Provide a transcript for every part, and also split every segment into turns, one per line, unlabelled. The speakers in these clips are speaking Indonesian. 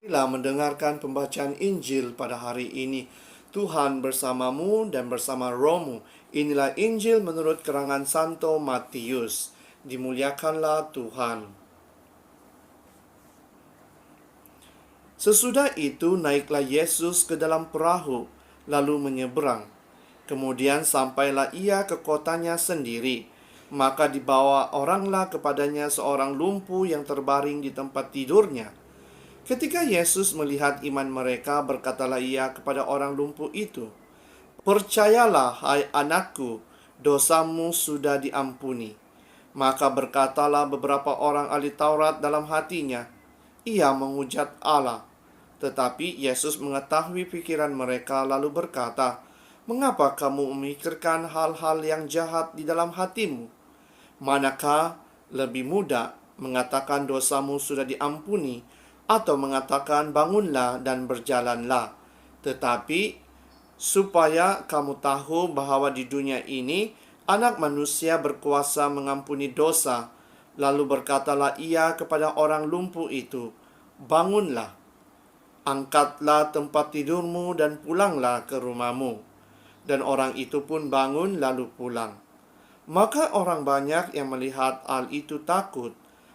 Bila mendengarkan pembacaan Injil pada hari ini, Tuhan bersamamu dan bersama rohmu. Inilah Injil menurut karangan Santo Matius. Dimuliakanlah Tuhan. Sesudah itu naiklah Yesus ke dalam perahu, lalu menyeberang. Kemudian sampailah ia ke kotanya sendiri. Maka dibawa oranglah kepadanya seorang lumpuh yang terbaring di tempat tidurnya. Ketika Yesus melihat iman mereka, berkatalah ia kepada orang lumpuh itu, "Percayalah, hai anakku, dosamu sudah diampuni." Maka berkatalah beberapa orang ahli Taurat dalam hatinya, "Ia menghujat Allah." Tetapi Yesus mengetahui pikiran mereka lalu berkata, "Mengapa kamu memikirkan hal-hal yang jahat di dalam hatimu? Manakah lebih mudah mengatakan dosamu sudah diampuni, atau mengatakan bangunlah dan berjalanlah?" Tetapi supaya kamu tahu bahwa di dunia ini Anak Manusia berkuasa mengampuni dosa. Lalu berkatalah ia kepada orang lumpuh itu, "Bangunlah, angkatlah tempat tidurmu dan pulanglah ke rumahmu." Dan orang itu pun bangun lalu pulang. Maka orang banyak yang melihat hal itu takut,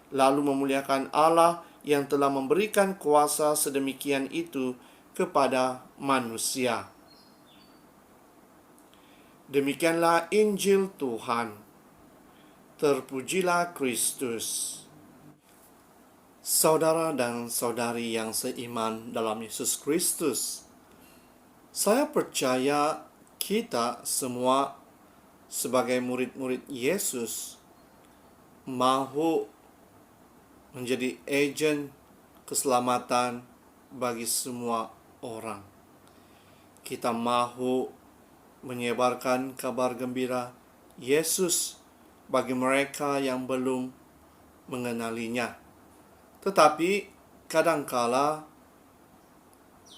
lalu memuliakan Allah yang telah memberikan kuasa sedemikian itu kepada manusia. Demikianlah Injil Tuhan. Terpujilah Kristus. Saudara dan saudari yang seiman dalam Yesus Kristus, saya percaya kita semua sebagai murid-murid Yesus mahu menjadi agen keselamatan bagi semua orang. Kita mahu menyebarkan kabar gembira Yesus bagi mereka yang belum mengenalinya. Tetapi kadangkala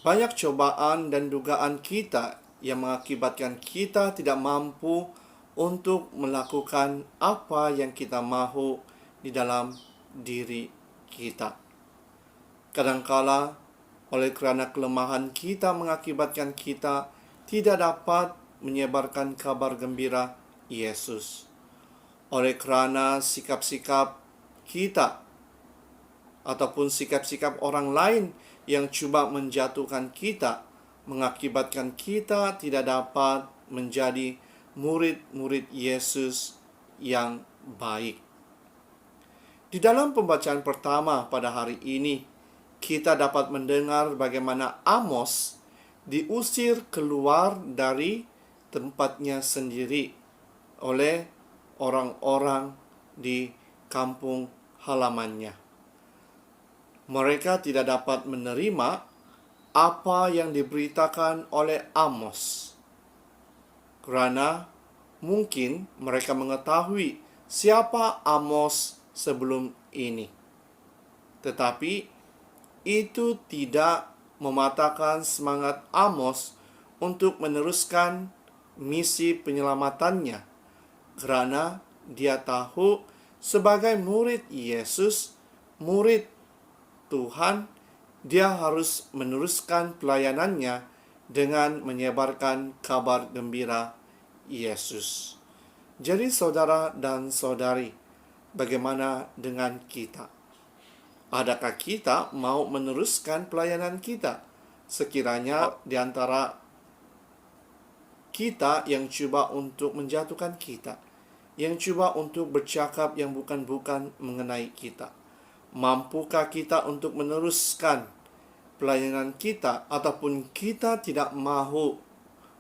banyak cobaan dan dugaan kita yang mengakibatkan kita tidak mampu untuk melakukan apa yang kita mahu di dalam diri kita. Kadangkala oleh kerana kelemahan kita mengakibatkan kita tidak dapat menyebarkan kabar gembira Yesus. Oleh kerana sikap-sikap kita ataupun sikap-sikap orang lain yang cuba menjatuhkan kita, mengakibatkan kita tidak dapat menjadi murid-murid Yesus yang baik. Di dalam pembacaan pertama pada hari ini, kita dapat mendengar bagaimana Amos diusir keluar dari tempatnya sendiri oleh orang-orang di kampung halamannya. Mereka tidak dapat menerima apa yang diberitakan oleh Amos, kerana mungkin mereka mengetahui siapa Amos sebelum ini. Tetapi itu tidak mematahkan semangat Amos untuk meneruskan misi penyelamatannya, kerana dia tahu sebagai murid Yesus, murid Tuhan, dia harus meneruskan pelayanannya dengan menyebarkan kabar gembira Yesus. Jadi saudara dan saudari, bagaimana dengan kita? Adakah kita mau meneruskan pelayanan kita? Sekiranya di antara kita yang cuba untuk menjatuhkan kita, yang cuba untuk bercakap yang bukan-bukan mengenai kita. Mampukah kita untuk meneruskan pelayanan kita, ataupun kita tidak mahu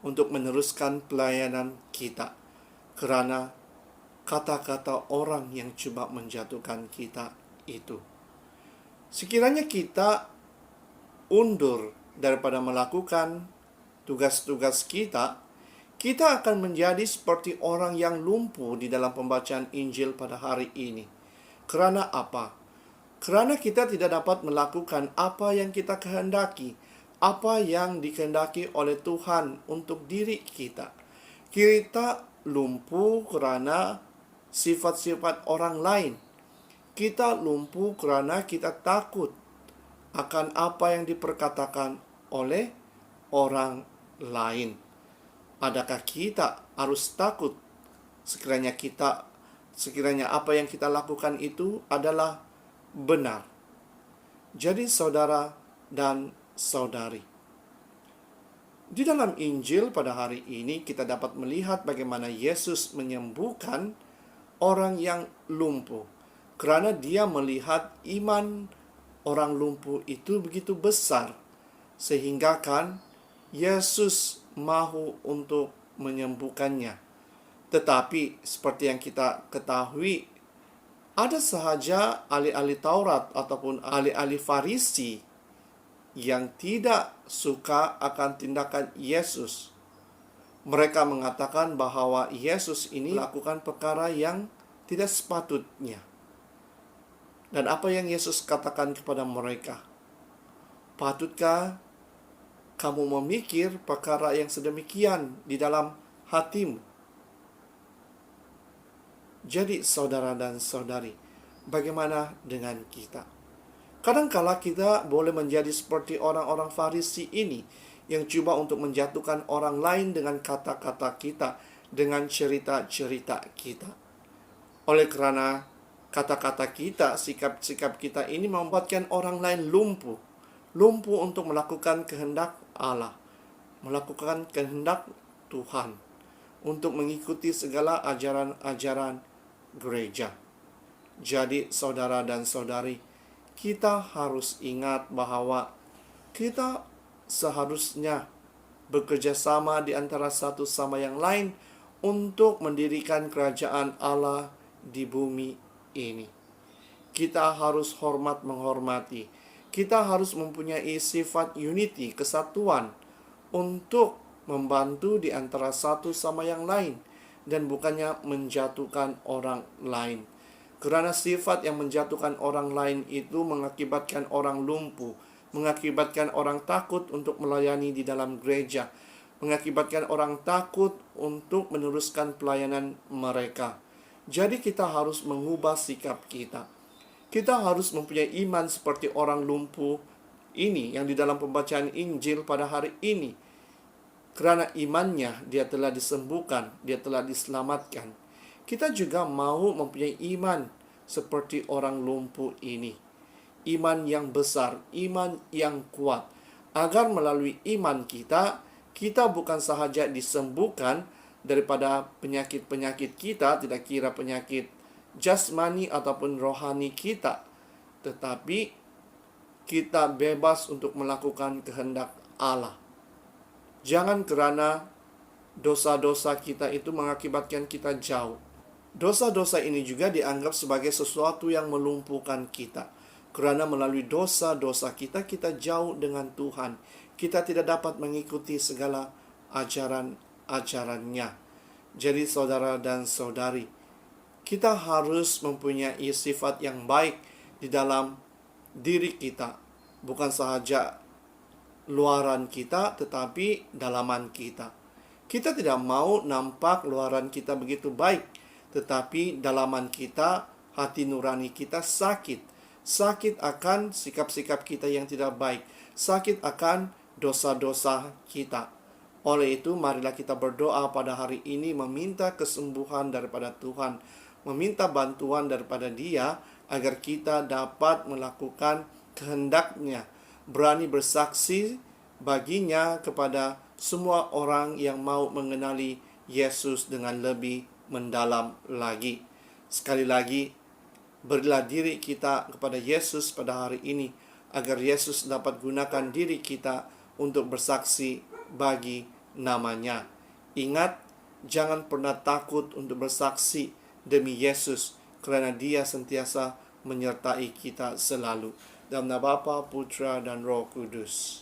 untuk meneruskan pelayanan kita kerana kata-kata orang yang cuba menjatuhkan kita itu? Sekiranya kita undur daripada melakukan tugas-tugas kita, kita akan menjadi seperti orang yang lumpuh di dalam pembacaan Injil pada hari ini. Kerana apa? Kerana kita tidak dapat melakukan apa yang kita kehendaki, apa yang dikehendaki oleh Tuhan untuk diri kita. Kita lumpuh kerana sifat-sifat orang lain. Kita lumpuh kerana kita takut akan apa yang diperkatakan oleh orang lain. Adakah kita harus takut sekiranya apa yang kita lakukan itu adalah benar? Jadi saudara dan saudari, di dalam Injil pada hari ini kita dapat melihat bagaimana Yesus menyembuhkan orang yang lumpuh. Karena dia melihat iman orang lumpuh itu begitu besar, sehingga kan Yesus mahu untuk menyembuhkannya. Tetapi seperti yang kita ketahui, ada sahaja ahli-ahli Taurat ataupun ahli-ahli Farisi yang tidak suka akan tindakan Yesus. Mereka mengatakan bahwa Yesus ini melakukan perkara yang tidak sepatutnya. Dan apa yang Yesus katakan kepada mereka? Patutkah kamu memikir perkara yang sedemikian di dalam hatimu? Jadi saudara dan saudari, bagaimana dengan kita? Kadangkala kita boleh menjadi seperti orang-orang Farisi ini yang coba untuk menjatuhkan orang lain dengan kata-kata kita, dengan cerita-cerita kita. Oleh karena kata-kata kita, sikap-sikap kita ini membuatkan orang lain lumpuh untuk melakukan kehendak Allah, melakukan kehendak Tuhan, untuk mengikuti segala ajaran-ajaran gereja. Jadi saudara dan saudari, kita harus ingat bahwa kita seharusnya bekerja sama di antara satu sama yang lain untuk mendirikan kerajaan Allah di bumi ini. Kita harus hormat menghormati. Kita harus mempunyai sifat unity, kesatuan, untuk membantu di antara satu sama yang lain, dan bukannya menjatuhkan orang lain. Karena sifat yang menjatuhkan orang lain itu mengakibatkan orang lumpuh, mengakibatkan orang takut untuk melayani di dalam gereja, mengakibatkan orang takut untuk meneruskan pelayanan mereka. Jadi kita harus mengubah sikap kita. Kita harus mempunyai iman seperti orang lumpuh ini yang di dalam pembacaan Injil pada hari ini. Karena imannya dia telah disembuhkan, dia telah diselamatkan. Kita juga mau mempunyai iman seperti orang lumpuh ini. Iman yang besar, iman yang kuat. Agar melalui iman kita bukan sahaja disembuhkan daripada penyakit-penyakit kita, tidak kira penyakit jasmani ataupun rohani kita, tetapi kita bebas untuk melakukan kehendak Allah. Jangan karena dosa-dosa kita itu mengakibatkan kita jauh. Dosa-dosa ini juga dianggap sebagai sesuatu yang melumpuhkan kita. Karena melalui dosa-dosa kita jauh dengan Tuhan. Kita tidak dapat mengikuti segala ajaran-ajarannya. Jadi saudara dan saudari, kita harus mempunyai sifat yang baik di dalam diri kita. Bukan sahaja luaran kita, tetapi dalaman kita. Kita tidak mau nampak luaran kita begitu baik, tetapi dalaman kita, hati nurani kita sakit. Sakit akan sikap-sikap kita yang tidak baik. Sakit akan dosa-dosa kita. Oleh itu, marilah kita berdoa pada hari ini meminta kesembuhan daripada Tuhan, meminta bantuan daripada Dia agar kita dapat melakukan kehendak-Nya, berani bersaksi baginya kepada semua orang yang mau mengenali Yesus dengan lebih mendalam lagi. Sekali lagi, berilah diri kita kepada Yesus pada hari ini, agar Yesus dapat gunakan diri kita untuk bersaksi bagi namanya. Ingat, jangan pernah takut untuk bersaksi demi Yesus, karena Dia sentiasa menyertai kita selalu. Dalam nama Bapa, Putra, dan Roh Kudus.